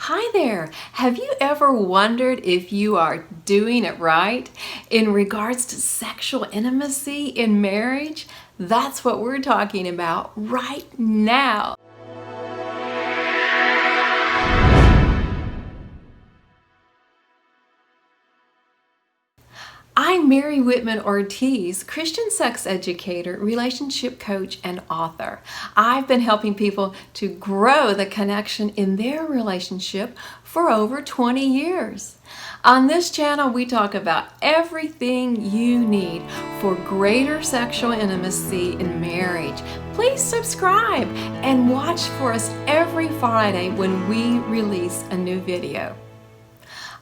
Hi there! Have you ever wondered if you are doing it right in regards to sexual intimacy in marriage? That's what we're talking about right now. I'm Mary Whitman Ortiz, Christian sex educator, relationship coach, and author. I've been helping people to grow the connection in their relationship for over 20 years. On this channel, we talk about everything you need for greater sexual intimacy in marriage. Please subscribe and watch for us every Friday when we release a new video.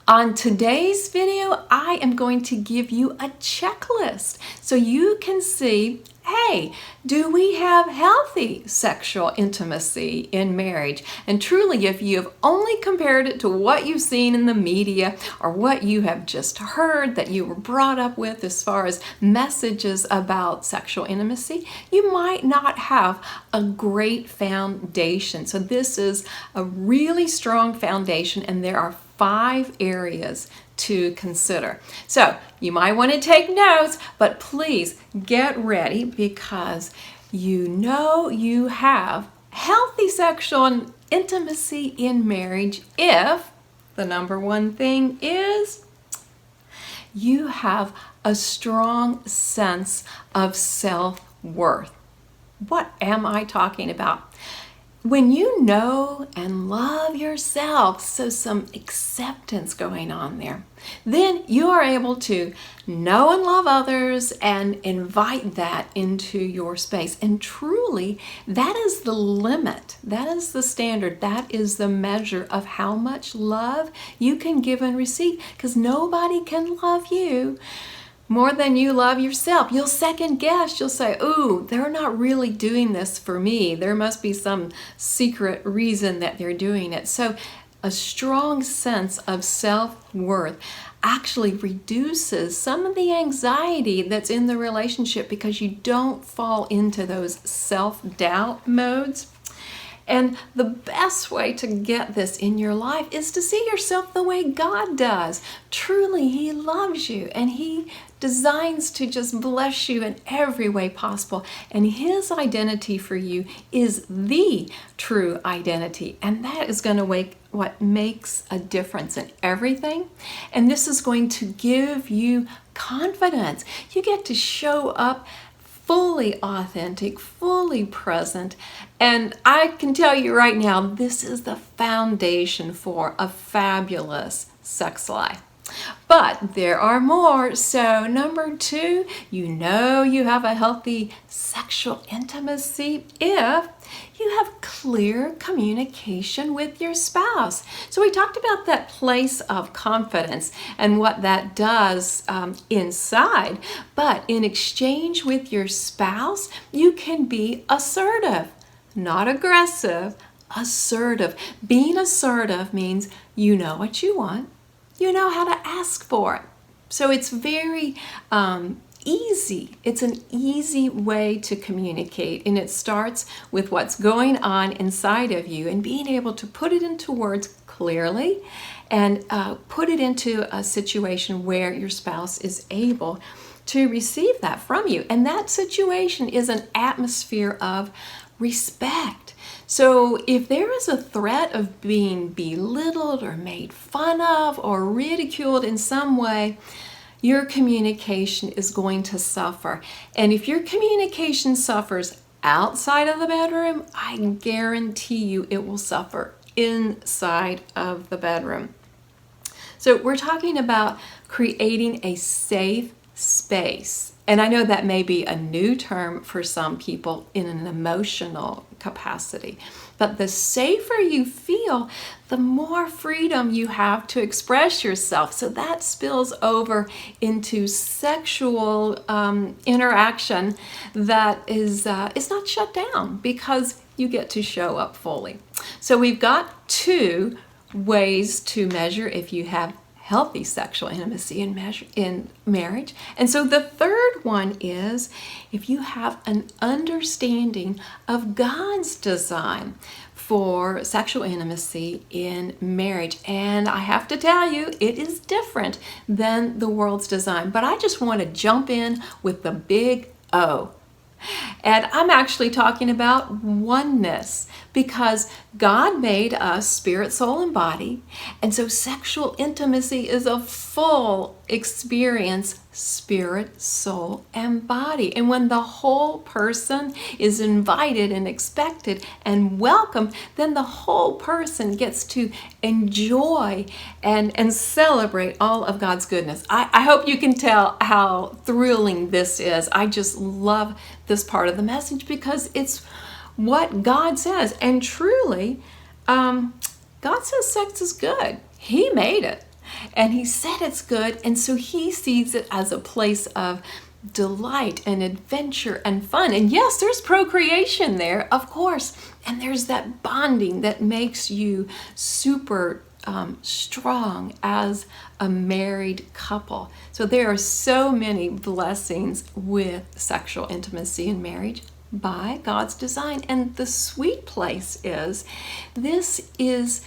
On today's video, I am going to give you a checklist so you can see, hey, do we have healthy sexual intimacy in marriage? And truly, if you have only compared it to what you've seen in the media or what you have just heard that you were brought up with as far as messages about sexual intimacy, you might not have a great foundation. So this is a really strong foundation, and there are 5 areas to consider. So you might want to take notes, but please get ready because you know you have healthy sexual intimacy in marriage if the number one thing is you have a strong sense of self-worth. What am I talking about? When you know and love yourself, so some acceptance going on there, then you are able to know and love others and invite that into your space. And truly, that is the limit. That is the standard. That is the measure of how much love you can give and receive, because nobody can love you more than you love yourself. You'll second guess. You'll say, ooh, they're not really doing this for me. There must be some secret reason that they're doing it. So a strong sense of self-worth actually reduces some of the anxiety that's in the relationship because you don't fall into those self-doubt modes. And the best way to get this in your life is to see yourself the way God does. Truly, He loves you and He designs to just bless you in every way possible. And His identity for you is the true identity. And that is going to what makes a difference in everything. And this is going to give you confidence. You get to show up fully authentic, fully present. And I can tell you right now, this is the foundation for a fabulous sex life. But there are more. So number 2, you know you have a healthy sexual intimacy if you have clear communication with your spouse. So we talked about that place of confidence and what that does inside. But in exchange with your spouse, you can be assertive, not aggressive, assertive. Being assertive means you know what you want. You know how to ask for it. So it's very easy. It's an easy way to communicate, and it starts with what's going on inside of you and being able to put it into words clearly and put it into a situation where your spouse is able to receive that from you. And that situation is an atmosphere of respect. So if there is a threat of being belittled or made fun of or ridiculed in some way, your communication is going to suffer. And if your communication suffers outside of the bedroom, I guarantee you it will suffer inside of the bedroom. So we're talking about creating a safe space. And I know that may be a new term for some people in an emotional capacity. But the safer you feel, the more freedom you have to express yourself. So that spills over into sexual interaction that is not shut down because you get to show up fully. So we've got 2 ways to measure if you have healthy sexual intimacy in marriage. And so the third one is if you have an understanding of God's design for sexual intimacy in marriage. And I have to tell you, it is different than the world's design. But I just want to jump in with the big O. And I'm actually talking about oneness, because God made us spirit, soul, and body. And so sexual intimacy is a full experience, spirit, soul, and body. And when the whole person is invited and expected and welcomed, then the whole person gets to enjoy and celebrate all of God's goodness. I hope you can tell how thrilling this is. I just love this part of the message because it's what God says. And truly, God says sex is good. He made it. And He said it's good. And so He sees it as a place of delight and adventure and fun. And yes, there's procreation there, of course. And there's that bonding that makes you super strong as a married couple. So there are so many blessings with sexual intimacy in marriage by God's design. And the sweet place is, this is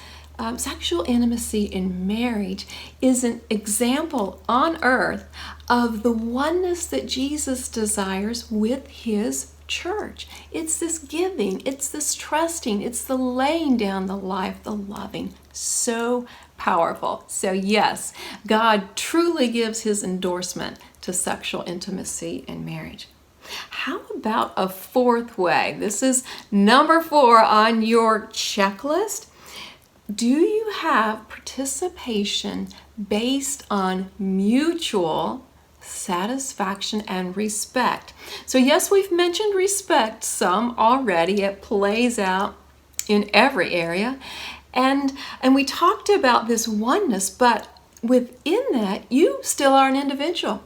sexual intimacy in marriage is an example on earth of the oneness that Jesus desires with His church. It's this giving, it's this trusting, it's the laying down the life, the loving. So powerful. So yes, God truly gives His endorsement to sexual intimacy in marriage. How about a fourth way? This is number 4 on your checklist. Do you have participation based on mutual satisfaction and respect? So yes, we've mentioned respect some already. It plays out in every area. And we talked about this oneness, but within that, you still are an individual.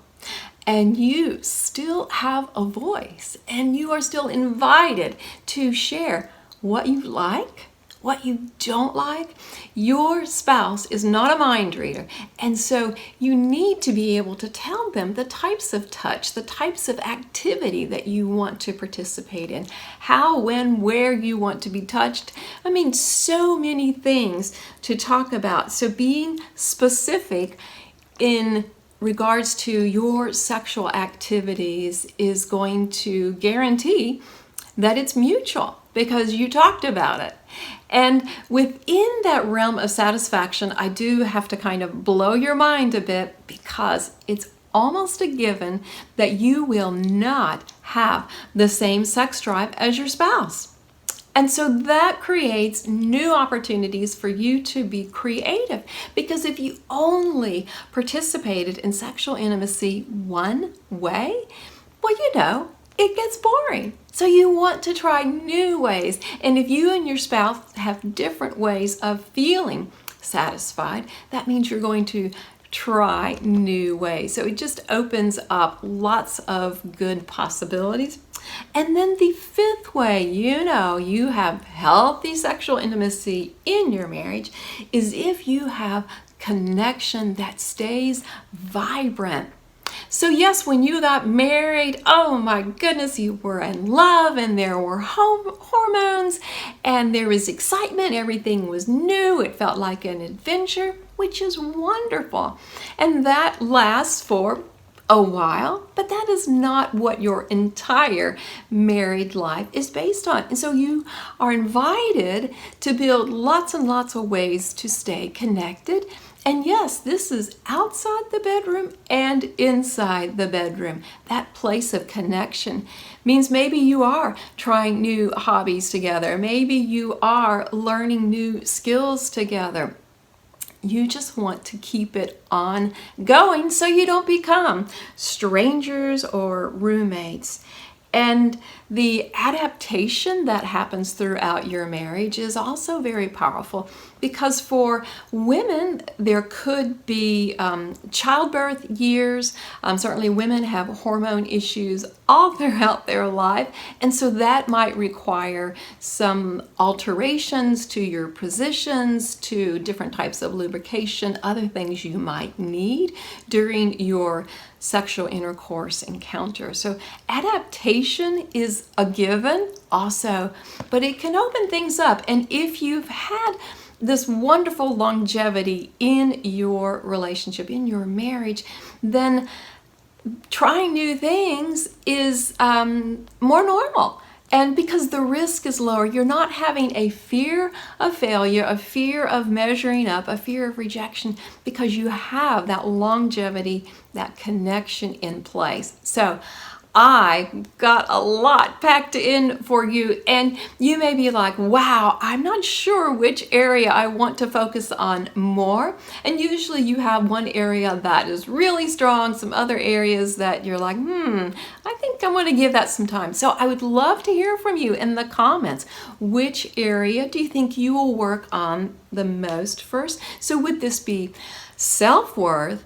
And you still have a voice. And you are still invited to share what you like, what you don't like. Your spouse is not a mind reader. And so you need to be able to tell them the types of touch, the types of activity that you want to participate in, how, when, where you want to be touched. I mean, so many things to talk about. So being specific in regards to your sexual activities is going to guarantee that it's mutual, because you talked about it. And within that realm of satisfaction, I do have to kind of blow your mind a bit, because it's almost a given that you will not have the same sex drive as your spouse. And so that creates new opportunities for you to be creative, because if you only participated in sexual intimacy one way, well, it gets boring. So you want to try new ways. And if you and your spouse have different ways of feeling satisfied, that means you're going to try new ways. So it just opens up lots of good possibilities. And then the 5th way, you have healthy sexual intimacy in your marriage, is if you have connection that stays vibrant. So yes, when you got married, oh my goodness, you were in love and there were hormones and there was excitement. Everything was new. It felt like an adventure, which is wonderful. And that lasts for a while, but that is not what your entire married life is based on. And so you are invited to build lots and lots of ways to stay connected. And yes, this is outside the bedroom and inside the bedroom. That place of connection means maybe you are trying new hobbies together. Maybe you are learning new skills together. You just want to keep it ongoing so you don't become strangers or roommates. And the adaptation that happens throughout your marriage is also very powerful, because for women, there could be childbirth years. Certainly women have hormone issues all throughout their life, and so that might require some alterations to your positions, to different types of lubrication, other things you might need during your sexual intercourse encounter. So adaptation is a given also, but it can open things up. And if you've had this wonderful longevity in your relationship, in your marriage, then trying new things is more normal. And because the risk is lower, you're not having a fear of failure, a fear of measuring up, a fear of rejection, because you have that longevity, that connection in place. So I got a lot packed in for you, and you may be like, wow, I'm not sure which area I want to focus on more. And usually you have one area that is really strong, some other areas that you're like, I think I want to give that some time. So I would love to hear from you in the comments. Which area do you think you will work on the most first? So would this be self-worth,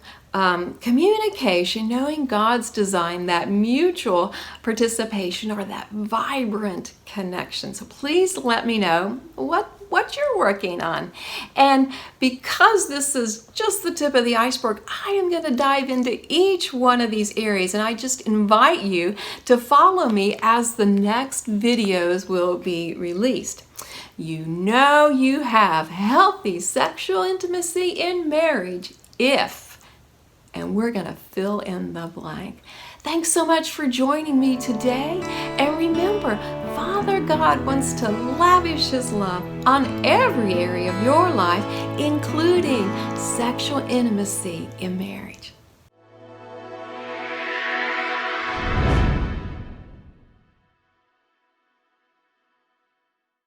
communication, knowing God's design, that mutual participation, or that vibrant connection? So please let me know what you're working on. And because this is just the tip of the iceberg, I am going to dive into each one of these areas, and I just invite you to follow me as the next videos will be released. You know you have healthy sexual intimacy in marriage if, and we're going to fill in the blank. Thanks so much for joining me today. And remember, Father God wants to lavish His love on every area of your life, including sexual intimacy in marriage.